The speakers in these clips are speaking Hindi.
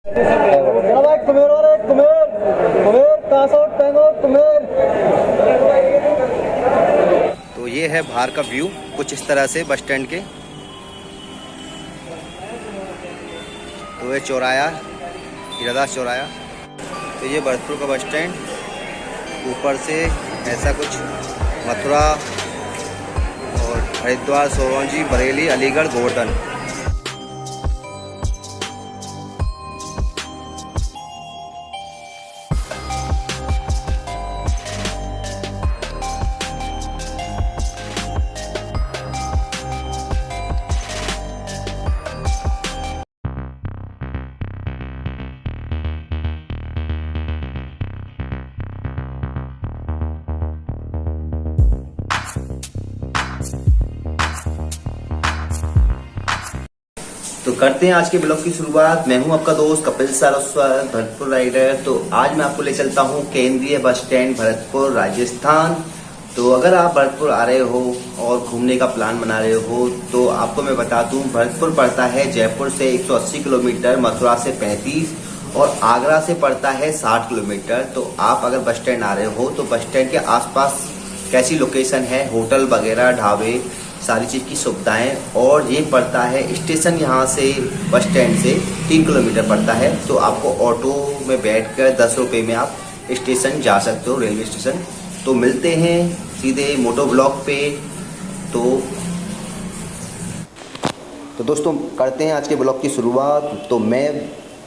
कुमेर वाले कुमेर कुमेर कासोट टेंगोट कुमेर। तो ये है बाहर का व्यू कुछ इस तरह से बस स्टैंड के। तो ये चौराया, हीरादास चौराया। तो ये भरतपुर का बस स्टैंड, ऊपर से ऐसा कुछ मथुरा और हरिद्वार, सोरोंजी, बरेली, अलीगढ़, गोवर्धन। तो करते हैं आज के ब्लॉग की शुरुआत। मैं हूं आपका दोस्त कपिल सारस्वत, भरतपुर राइडर। तो आज मैं आपको ले चलता हूं केंद्रीय बस स्टैंड भरतपुर, राजस्थान। तो अगर आप भरतपुर आ रहे हो और घूमने का प्लान बना रहे हो तो आपको मैं बता दूं, भरतपुर पड़ता है जयपुर से 180 किलोमीटर, मथुरा से 35 और आगरा से पड़ता है 60 किलोमीटर। तो आप अगर बस स्टैंड आ रहे हो तो बस स्टैंड के आसपास कैसी लोकेशन है, होटल वगैरह, ढाबे, सारी चीज़ की सुविधाएं। और ये पड़ता है स्टेशन, यहाँ से बस स्टैंड से 3 किलोमीटर पड़ता है। तो आपको ऑटो में बैठकर 10 रुपये में आप स्टेशन जा सकते हो, रेलवे स्टेशन। तो मिलते हैं सीधे मोटो ब्लॉग पे। तो दोस्तों करते हैं आज के ब्लॉग की शुरुआत। तो मैं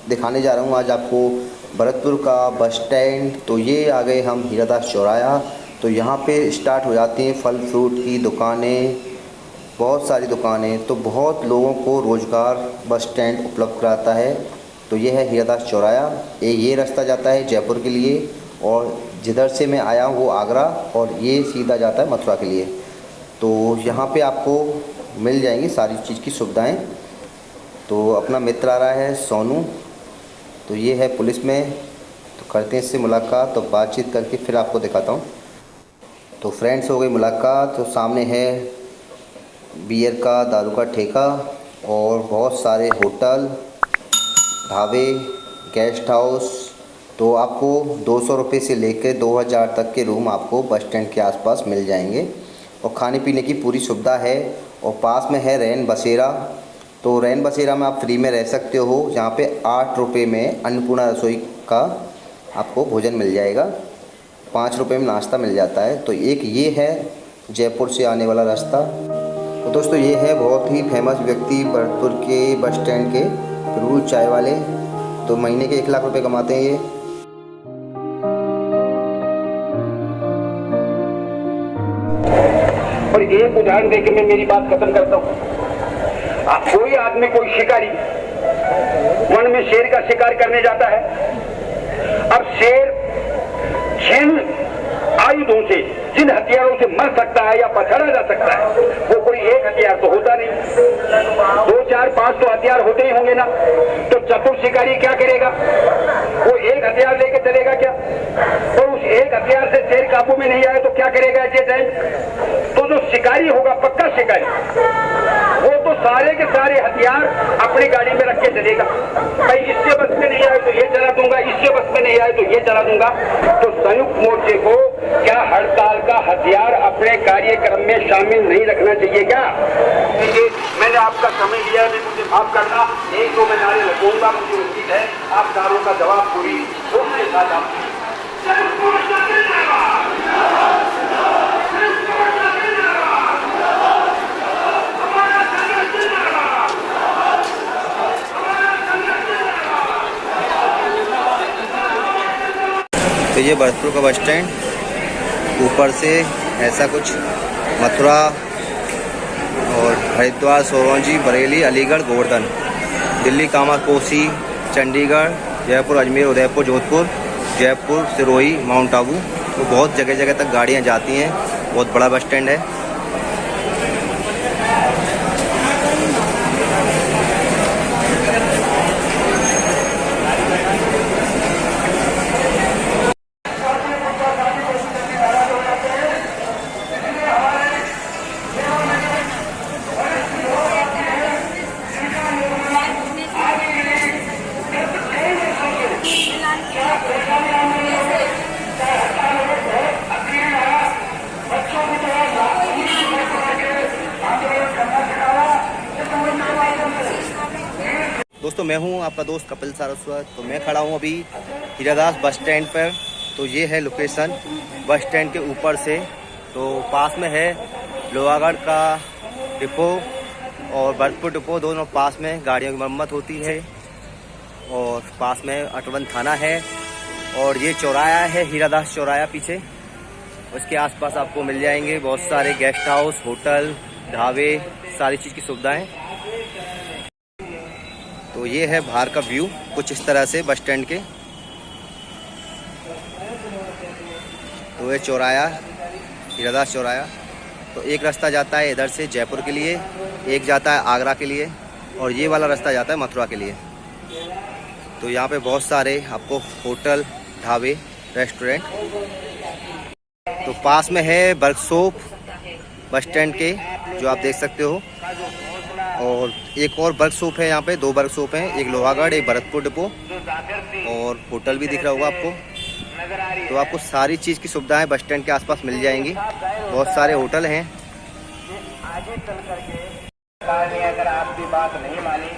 दिखाने जा रहा हूँ आज आपको भरतपुर का बस स्टैंड। तो ये आ गए हम हीरादास चौराया। तो यहाँ पे स्टार्ट हो जाती हैं फल फ्रूट की दुकानें, बहुत सारी दुकानें। तो बहुत लोगों को रोज़गार बस स्टैंड उपलब्ध कराता है। तो ये है हीरादास चौराया। ये रास्ता जाता है जयपुर के लिए और जिधर से मैं आया हूँ वो आगरा, और ये सीधा जाता है मथुरा के लिए। तो यहाँ पे आपको मिल जाएंगी सारी चीज़ की सुविधाएं। तो अपना मित्र आ रहा है सोनू, तो ये है पुलिस में। तो करते हैं इससे मुलाकात, तो बातचीत करके फिर आपको दिखाता हूँ। तो फ्रेंड्स हो गई मुलाकात। तो सामने है बियर का, दारू का ठेका और बहुत सारे होटल, ढाबे, गेस्ट हाउस। तो आपको 200 रुपये से लेकर 2000 तक के रूम आपको बस स्टैंड के आसपास मिल जाएंगे और खाने पीने की पूरी सुविधा है। और पास में है रैन बसेरा। तो रैन बसेरा में आप फ्री में रह सकते हो, जहाँ पे 8 रुपये में अन्नपूर्णा रसोई का आपको भोजन मिल जाएगा, 5 रुपये में नाश्ता मिल जाता है। तो एक ये है जयपुर से आने वाला रास्ता। तो दोस्तों ये है बहुत ही फेमस व्यक्ति भरतपुर के बस स्टैंड के, प्रभु चाय वाले। तो महीने के 1 लाख रुपए कमाते हैं ये। और एक उदाहरण देकर मैं मेरी बात खत्म करता हूँ। कोई आदमी, कोई शिकारी वन में शेर का शिकार करने जाता है। अब शेर जिन आयुधों से, जिन हथियारों से मर सकता है या पछाड़ा जा सकता है, वो कोई एक हथियार तो होता नहीं, 2, 4, 5 तो हथियार होते ही होंगे ना। तो चतुर शिकारी क्या करेगा? वो एक हथियार लेके चलेगा क्या? और उस एक हथियार से शेर काबू में नहीं आए तो क्या करेगा ऐसे टाइम? तो जो शिकारी होगा, पक्का शिकारी, वो तो सारे के सारे हथियार अपनी गाड़ी में रख के चलेगा। भाई इससे बस में नहीं आए तो ये चला दूंगा, इससे बस में नहीं आए तो ये चला दूंगा। तो संयुक्त मोर्चे को क्या हड़ताल का हथियार अपने कार्यक्रम में शामिल नहीं रखना चाहिए क्या? देखिए मैंने आपका समय लिया है, मुझे माफ करना। 1-2 मैं नारे लगूंगा, मुझे उम्मीद है आप नारों का जवाब पूरी जोश के साथ आप। तो ये भरतपुर का बस स्टैंड, ऊपर से ऐसा कुछ मथुरा और हरिद्वार, सोरोंजी, बरेली, अलीगढ़, गोवर्धन, दिल्ली, कामाख्या, कोसी, चंडीगढ़, जयपुर, अजमेर, उदयपुर, जोधपुर, जयपुर, सिरोही, माउंट आबू। तो बहुत जगह जगह तक गाड़ियाँ जाती हैं। बहुत बड़ा बस स्टैंड है। दोस्तों मैं हूं आपका दोस्त कपिल सारस्वत। तो मैं खड़ा हूं अभी हीरादास बस स्टैंड पर। तो ये है लोकेशन बस स्टैंड के ऊपर से। तो पास में है लोहागढ़ का डिपो और भरतपुर डिपो, दोनों पास में गाड़ियों की मरम्मत होती है। और पास में अटवन थाना है और ये चौराया है हीरादास चौराया पीछे। उसके आसपास आपको मिल जाएंगे बहुत सारे गेस्ट हाउस, होटल, ढाबे, सारी चीज़ की सुविधाएं। तो ये है बाहर का व्यू कुछ इस तरह से बस स्टैंड के। तो ये चौराया, हीरादास चौराया। तो एक रास्ता जाता है इधर से जयपुर के लिए, एक जाता है आगरा के लिए और ये वाला रास्ता जाता है मथुरा के लिए। तो यहाँ पे बहुत सारे आपको होटल, ढाबे, रेस्टोरेंट। तो पास में है वर्कशॉप बस स्टैंड के, जो आप देख सकते हो। और एक और वर्कशॉप है, यहाँ पे 2 वर्कशॉप हैं, एक लोहागढ़, एक भरतपुर डिपो। और होटल भी दिख रहा होगा आपको। तो आपको सारी चीज़ की सुविधाएं बस स्टैंड के आसपास मिल जाएंगी। बहुत सारे होटल हैं। आगे चल करके सरकार ने अगर आपकी बात नहीं मानी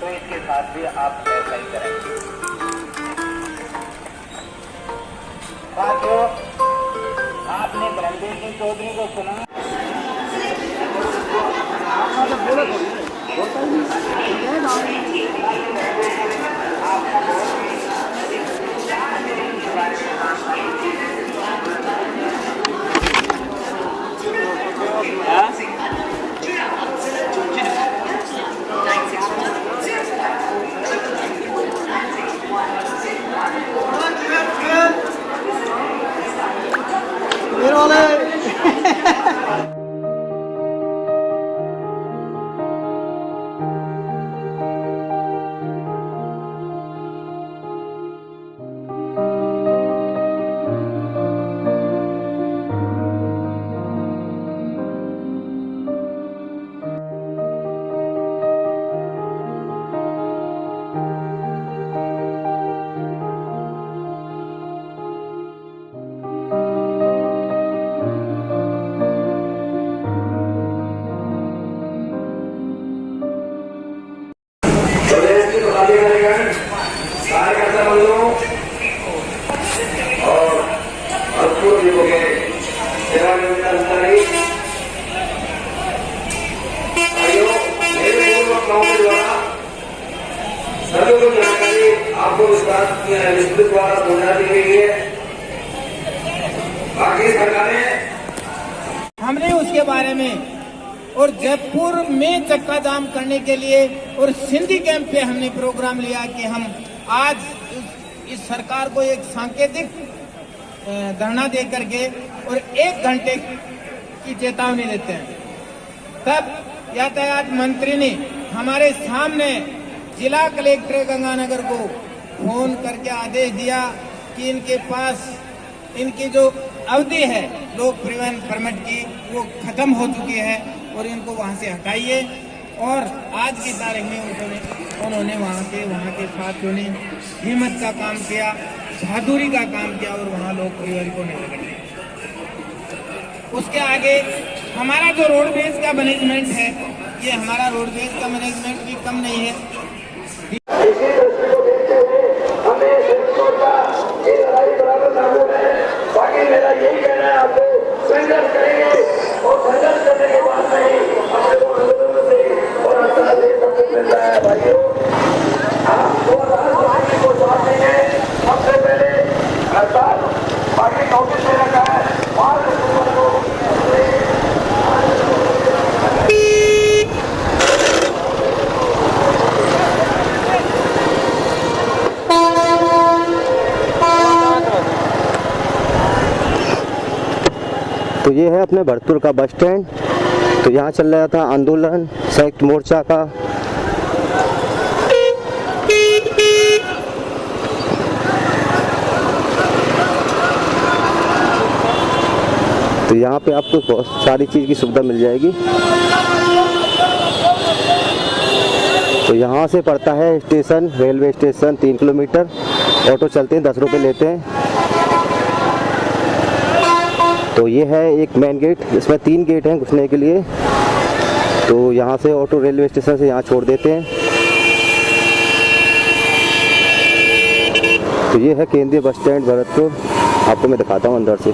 तो इसके साथ भी आप ऐसा ही करेंगे। साथियों, आपने ब्रह्मदेव सिंह चौधरी को सुना। मेरे वाले आपको इस बात की विस्तृत द्वारा पहुंचा दी गई है। बाकी सरकारें हमने उसके बारे में और जयपुर में चक्का जाम करने के लिए और सिंधी कैंप पे हमने प्रोग्राम लिया कि हम आज इस सरकार को एक सांकेतिक धरना दे करके और 1 घंटे की चेतावनी देते हैं। तब यातायात मंत्री ने हमारे सामने जिला कलेक्टर गंगानगर को फोन करके आदेश दिया कि इनके पास इनकी जो अवधि है लोक परिवहन परमिट की वो खत्म हो चुकी है और इनको वहां से हटाइए। और आज की तारीख में उन्होंने वहां के साथियों ने हिम्मत का काम किया, बहादुरी का काम किया और वहां लोक परिवहन को नहीं पकड़े। उसके आगे हमारा जो रोडवेज का मैनेजमेंट है, ये हमारा रोडवेज का मैनेजमेंट भी कम नहीं है। बाकी मेरा यही कहना है, आपको संघर्ष करेंगे और संघर्ष करने के बाद नहीं अपने को आंदोलन से और अंतर से सब कुछ मिलता है। भाइयों, आप 2022 को साथ देंगे। सबसे पहले हड़ताल बाकी नोटिस में रखा है 5 अक्टूबर को। तो ये है अपने भरतपुर का बस स्टैंड। तो यहाँ चल रहा था आंदोलन संयुक्त मोर्चा का। तो यहाँ पे आपको बहुत सारी चीज़ की सुविधा मिल जाएगी। तो यहाँ से पड़ता है station, railway station 3 kilometre. Auto चलते हैं, 10 रुपये लेते हैं। तो ये है एक मेन गेट, इसमें 3 गेट हैं घुसने के लिए। तो यहाँ से ऑटो रेलवे स्टेशन से यहाँ छोड़ देते हैं। तो ये है केंद्रीय बस स्टैंड भरतपुर, आपको मैं दिखाता हूँ अंदर से।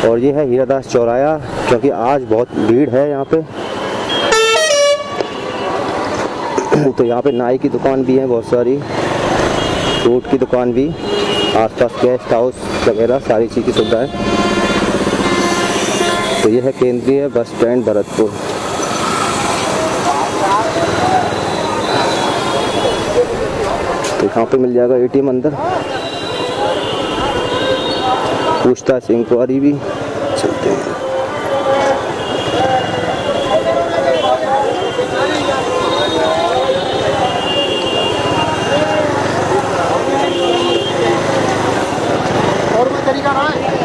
और ये है हीरादास चौराया, क्योंकि आज बहुत भीड़ है यहाँ पे। तो यहाँ पे नाई की दुकान भी है बहुत सारी, फ्रूट की दुकान भी, आसपास गेस्ट हाउस वगैरह सारी चीज़ की सुविधा है। तो ये है केंद्रीय बस स्टैंड भरतपुर। तो यहाँ पे मिल जाएगा एटीएम अंदर, पूछताछ इंक्वायरी भी। चलते हैं। और कोई तरीका ना है?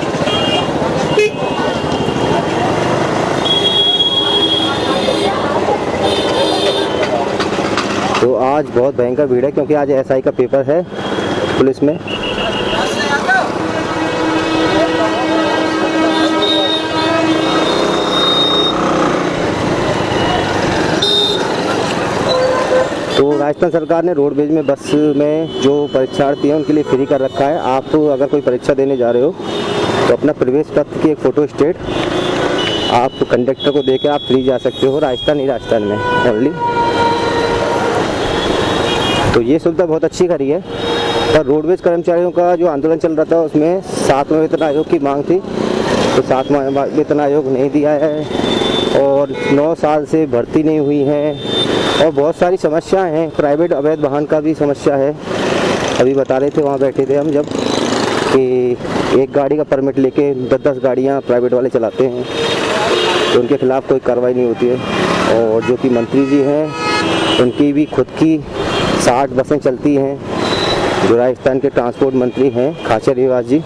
तो आज बहुत भयंकर भीड़ है, क्योंकि आज एसआई का पेपर है पुलिस में। तो राजस्थान सरकार ने रोडवेज में बस में जो परीक्षार्थी हैं उनके लिए फ्री कर रखा है। आप अगर कोई परीक्षा देने जा रहे हो तो अपना प्रवेश पत्र की एक फ़ोटो स्टेट आप कंडक्टर को देकर आप फ्री जा सकते हो, राजस्थान में ओनली। तो ये सुविधा बहुत अच्छी करी है। पर रोडवेज कर्मचारियों का जो आंदोलन चल रहा था उसमें 7वां वेतन आयोग की मांग थी, तो 7वां वेतन आयोग नहीं दिया है और 9 साल से भर्ती नहीं हुई है और बहुत सारी समस्याएं हैं। प्राइवेट अवैध वाहन का भी समस्या है। अभी बता रहे थे, वहाँ बैठे थे हम जब, कि एक गाड़ी का परमिट लेके 10-10 गाड़ियाँ प्राइवेट वाले चलाते हैं, तो उनके खिलाफ़ कोई कार्रवाई नहीं होती है। और जो कि मंत्री जी हैं उनकी भी खुद की 60 बसें चलती हैं। जो राजस्थान के ट्रांसपोर्ट मंत्री हैं खाचर रिवाज जी,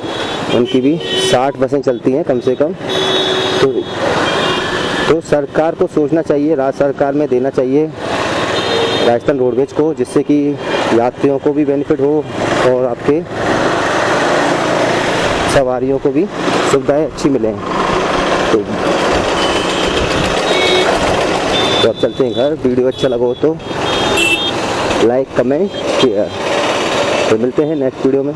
उनकी भी 60 बसें चलती हैं कम से कम। तो सरकार को सोचना चाहिए, राज्य सरकार में देना चाहिए राजस्थान रोडवेज को, जिससे कि यात्रियों को भी बेनिफिट हो और आपके सवारियों को भी सुविधाएं अच्छी मिलें। तो अब चलते हैं घर। वीडियो अच्छा लगा हो तो लाइक, कमेंट, शेयर। तो मिलते हैं नेक्स्ट वीडियो में।